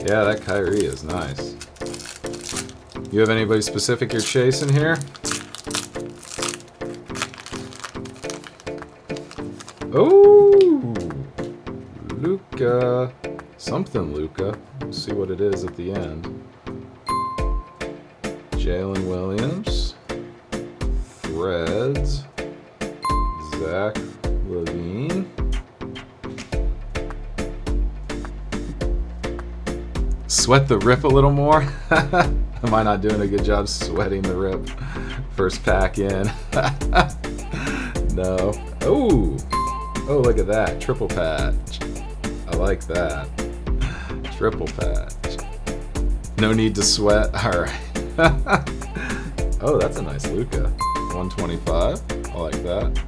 Yeah, that Kyrie is nice. You have anybody specific you're chasing here? Oh, Luka. Something Luka. We'll see what it is at the end. Jalen Williams. Threads. Zach Levine. Sweat the rip a little more. Am I not doing a good job sweating the rip? First pack in. No. Oh, oh, look at that. Triple patch. I like that. Triple patch. No need to sweat. All right. Oh, that's a nice Luka. 125. I like that.